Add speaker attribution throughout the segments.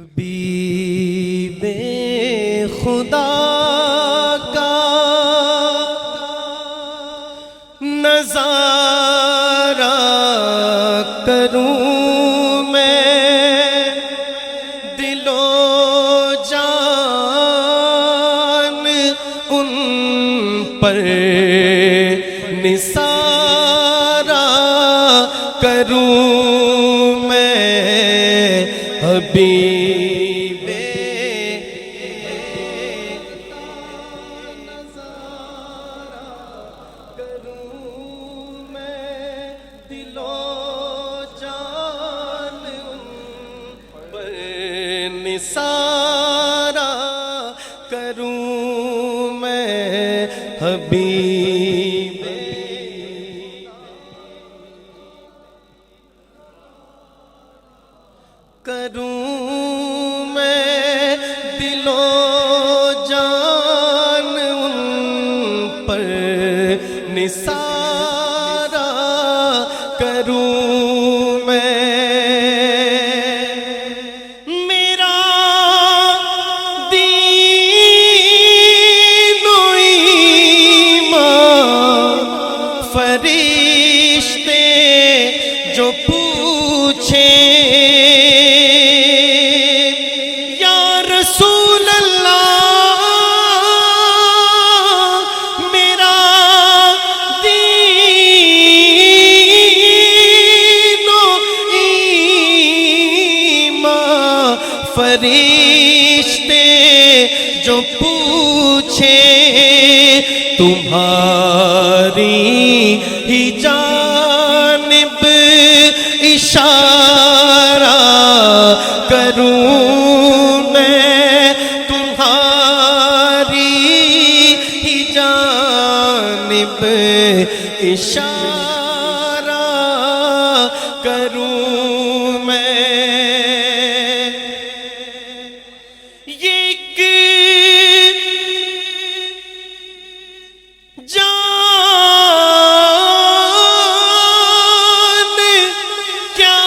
Speaker 1: حبیب خدا کا نظارہ کروں میں، دل و جان ان پر نثارہ کروں میں، حبیب نظارہ کروں میں، دل و جان ان پر نثارہ کروں میں، حبیب کروں میں، دل و جان ان پر نثارہ کروں میں، میرا دین و ایمان فرشتے جو پوچھیں رسول اللہ، میرا دین و ایمان فرشتے جو پوچھیں، تمہاری ہی جانب اشارہ کروں میں، تمہاری ہی جانب اشارہ کروں میں، ایک جان کیا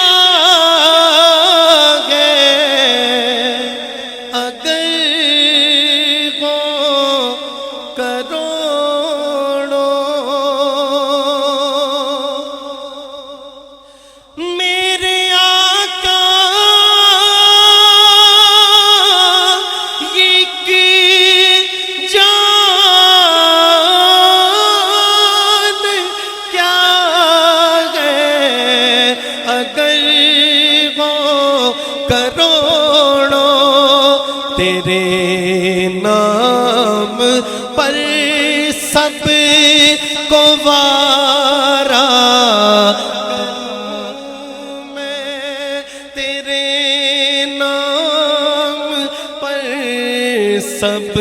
Speaker 1: تیرے نام پر سب کو وارا کروں میں، تیرے نام پر سب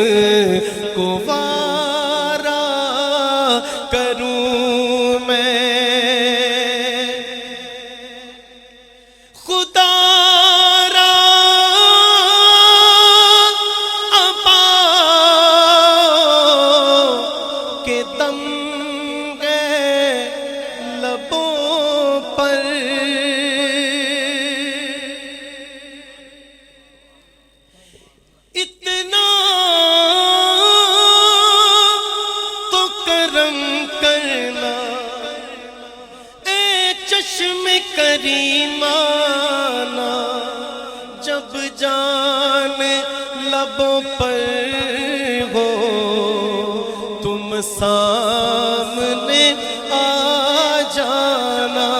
Speaker 1: کو وارا کروں میں، خدا اتنا تو کرم کرنا اے چشم کریمانہ، جب جان لبوں پر ہو تم سامنے آ جانا،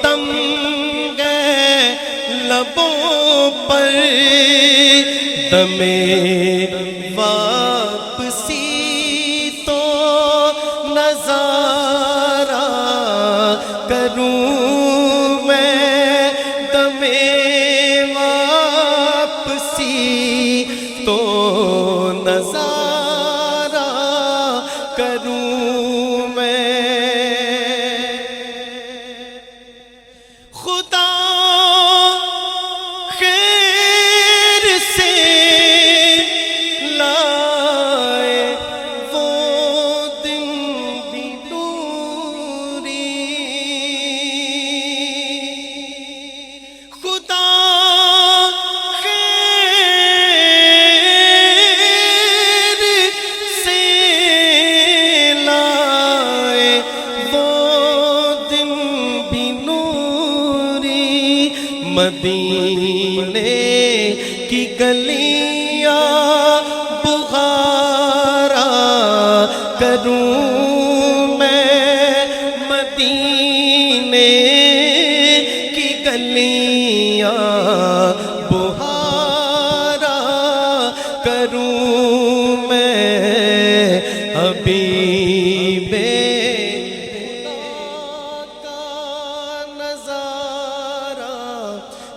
Speaker 1: دم گئے لبوں پر، دم واپسی تو نظارہ کروں میں، دم واپسی تو نظارہ کروں میں، خدا خیر سے لائے وہ مدینے کی گلیاں بخارا کروں میں، مدینے کی گلیاں بخارا کروں میں، حبیب خدا کا نظارہ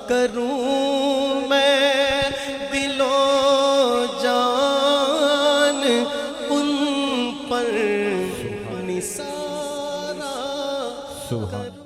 Speaker 1: کروں میں، دل و جان ان پر نثارا کروں۔